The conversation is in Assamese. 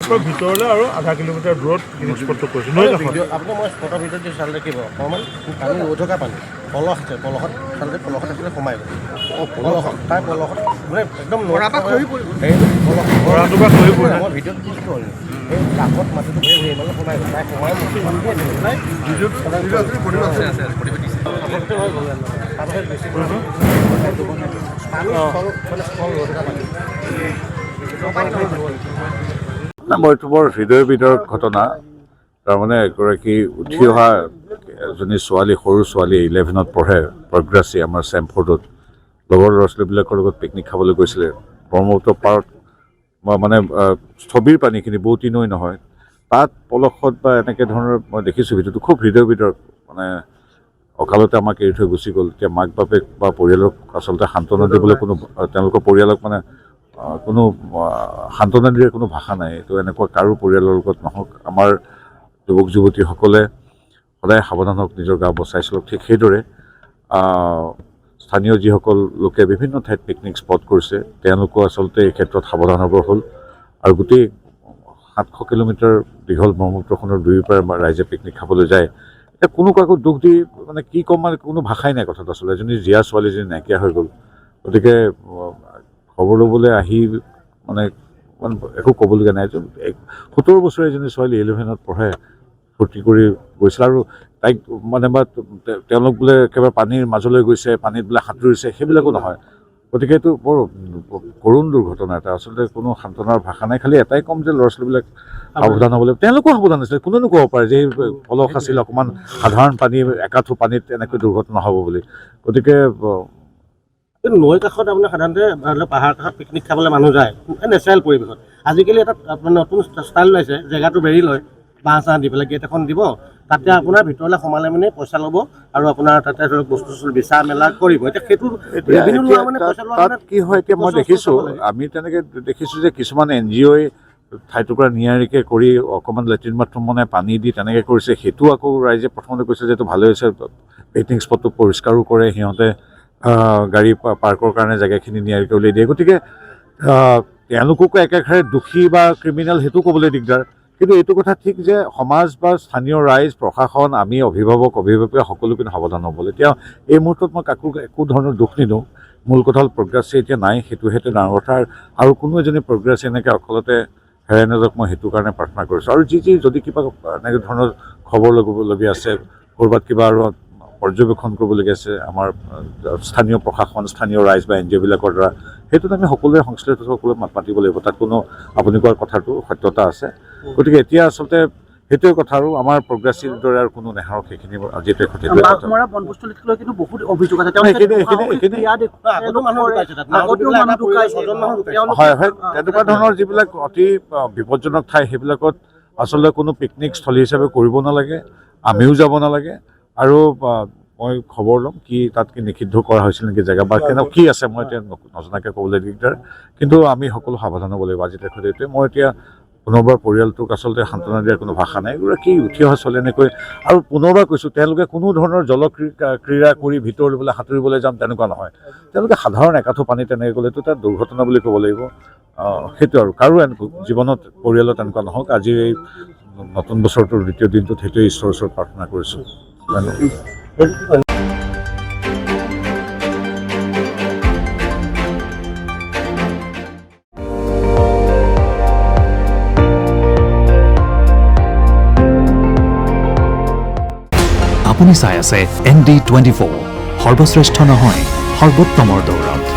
ভিতৰলৈ আৰু আধা কিলোমিটাৰ দূৰত স্পটটো কৰিছোঁ আপুনি মই স্পটৰ ভিতৰত যে চালে দেখিব অকণমান পানী ৰৈ থকা পানী পলস আছে পলসত চালে পলসত আছিলে সোমাই গ'ল পলসত তাৰ পলসত মানে একদম ঘোঁৰাটো বা খহি পৰিলে মই ভিডিঅ'ত কি কৰিলোঁ এই কাষত মাটিটো ভৰি ভৰি মানে সোমাই গ'ল তাই সোমাই তাৰপিছত বেছি পানী মানে স্থল ৰৈ থকা পানী এইটো বৰ হৃদয় বিদাৰক ঘটনা তাৰমানে এগৰাকী উঠি অহা এজনী ছোৱালী সৰু ছোৱালী 11ত পঢ়ে প্ৰগ্ৰাছী আমাৰ চেম্পফৰ্ডত লগৰ ল'ৰা ছোৱালীবিলাকৰ লগত পিকনিক খাবলৈ গৈছিলে ব্ৰহ্মপুত্ৰ পাৰত মানে স্থবিৰ পানীখিনি বহুতি নৈ নহয় তাত পলসত বা এনেকৈ ধৰণৰ মই দেখিছোঁ ভিডিঅ'টো খুব হৃদয় বিদাৰক মানে অকালতে আমাক এৰি থৈ গুচি গ'ল এতিয়া মাক বাপেক বা পৰিয়ালক আচলতে সান্তনা দিবলৈ কোনো তেওঁলোকৰ পৰিয়ালক মানে কোনো সান্তনা দিয়াৰ কোনো ভাষা নাই তো এনেকুৱা কাৰো পৰিয়ালৰ লগত নহওক আমাৰ যুৱক যুৱতীসকলে সদায় সাৱধান হওক নিজৰ গা বচাই চলক ঠিক সেইদৰে স্থানীয় যিসকল লোকে বিভিন্ন ঠাইত পিকনিক স্পট কৰিছে তেওঁলোকো আচলতে এই ক্ষেত্ৰত সাৱধান হ'ব হ'ল আৰু গোটেই 700 কিলোমিটাৰ দীঘল ব্ৰহ্মপুত্ৰখনৰ দুয়োপাৰে ৰাইজে পিকনিক খাবলৈ যায় এতিয়া কোনো কাকো দুখ দি মানে কি ক'ম মানে কোনো ভাষাই নাই কথাটো আচলতে এজনী জীয়া ছোৱালীজনী নাইকিয়া হৈ গ'ল গতিকে খবৰ ল'বলৈ আহি মানে একো ক'বলগীয়া নাই 17 বছৰীয়া এজনী ছোৱালী 11ত পঢ়ে ফূৰ্তি কৰি গৈছিল আৰু তাইক মানে বা তেওঁলোক বোলে একেবাৰে পানীৰ মাজলৈ গৈছে পানীত বোলে সাঁতুৰিছে সেইবিলাকো নহয় গতিকে এইটো বৰ কৰুণ দুৰ্ঘটনা এটা আচলতে কোনো সান্তনাৰ ভাষা নাই খালি এটাই ক'ম যে ল'ৰা ছোৱালীবিলাক সাৱধান হ'বলৈ তেওঁলোকো সাৱধান আছিলে কোনেনো ক'ব পাৰে যে পলস আছিল অকণমান সাধাৰণ পানী একাঠু পানীত এনেকৈ দুৰ্ঘটনা হ'ব বুলি গতিকে নৈ কাষত আপোনাৰ সাধাৰণতে পাহাৰ কাষত পিকনিক খাবলৈ মানুহ যায় নেচাৰেল পৰিৱেশত আজিকালি এটা নতুন ষ্টাইল ওলাইছে জেগাটো বেৰি লয় বাঁহ চাহ দি পেলাই গেট এখন দিব তাতে আপোনাৰ ভিতৰলৈ সোমালে মানে পইচা ল'ব আৰু আপোনাৰ তাতে ধৰক বস্তু চস্তু বেচা মেলা কৰিব এতিয়া সেইটো ৰেভিনিউ লোৱা মানে পইচা লোৱা তাত কি হয় এতিয়া মই দেখিছোঁ আমি তেনেকৈ দেখিছোঁ যে কিছুমান NGOই ঠাইটুকুৰা নিয়াৰিকৈ কৰি অকণমান লেট্ৰিন বাথৰুম মানে পানী দি তেনেকৈ কৰিছে সেইটো আকৌ ৰাইজে প্ৰথমতে কৈছে যে এইটো ভালে হৈছে পিকনিক স্পটটো পৰিষ্কাৰো কৰে সিহঁতে গাড়ী পাৰ্কৰ কাৰণে জেগাখিনি নিয়াৰিকৈ উলিয়াই দিয়ে গতিকে তেওঁলোককো একেষাৰে দোষী বা ক্ৰিমিনেল সেইটো ক'বলৈ দিগদাৰ কিন্তু এইটো কথা ঠিক যে সমাজ বা স্থানীয় ৰাইজ প্ৰশাসন আমি অভিভাৱক অভিভাৱকে সকলো কিন্তু সাৱধান হ'ব এতিয়া এই মুহূৰ্তত মই কাকো একো ধৰণৰ দুখ নিদিওঁ মূল কথা হ'ল প্ৰগ্ৰাছী এতিয়া নাই সেইটোহে ডাঙৰ কথা আৰু কোনো এজনী প্ৰগ্ৰাছী এনেকৈ অকলতে হেৰাই নাযাওক মই সেইটো কাৰণে প্ৰাৰ্থনা কৰিছোঁ আৰু যি যদি কিবা এনেকৈ ধৰণৰ খবৰ ল'বলগীয়া আছে ক'ৰবাত কিবা আৰু পৰ্যবেক্ষণ কৰিবলগীয়া আছে আমাৰ স্থানীয় প্ৰশাসন স্থানীয় ৰাইজ বা NGOবিলাকৰ দ্বাৰা সেইটোত আমি সকলোৱে সংশ্লিষ্ট সকলোৱে মাত মাতিব লাগিব তাত কোনো আপুনি কোৱাৰ কথাটো সত্যতা আছে গতিকে এতিয়া আচলতে সেইটোৱে কথা আৰু আমাৰ প্ৰগ্ৰাছীৰ দৰে আৰু কোনো নেহাৰক সেইখিনি যিটোৱে হয় হয় তেনেকুৱা ধৰণৰ যিবিলাক অতি বিপদজনক ঠাই সেইবিলাকত আচলতে কোনো পিকনিক স্থলী হিচাপে কৰিব নালাগে আমিও যাব নালাগে আৰু মই খবৰ ল'ম কি তাত কি নিষিদ্ধ কৰা হৈছিল নেকি জেগা বা কেনেকুৱা কি আছে মই এতিয়া নজনাকৈ ক'বলৈ দিগদাৰ কিন্তু আমি সকলো সাৱধান হ'ব লাগিব আজি তেখেতে এইটোৱে মই এতিয়া পুনৰবাৰ পৰিয়ালটোক আচলতে সান্তনা দিয়াৰ কোনো ভাষা নাই এগৰাকী উঠি অহা ছোৱালী এনেকৈ আৰু পুনৰবাৰ কৈছোঁ তেওঁলোকে কোনো ধৰণৰ ক্ৰীড়া কৰি ভিতৰলৈ বোলে সাঁতুৰিবলৈ যাম তেনেকুৱা নহয় তেওঁলোকে সাধাৰণ একাঠু পানী তেনেকৈ গ'লেতো তাত দুৰ্ঘটনা বুলি ক'ব লাগিব সেইটো আৰু কাৰো জীৱনত পৰিয়ালত তেনেকুৱা নহওক আজি এই নতুন বছৰটোৰ দ্বিতীয় দিনটোত সেইটোৱে ঈশ্বৰৰ ওচৰত প্ৰাৰ্থনা কৰিছোঁ আপুনি চাই আছে ND24 সৰ্বশ্ৰেষ্ঠ নহয় সৰ্বোত্তমৰ দৌৰত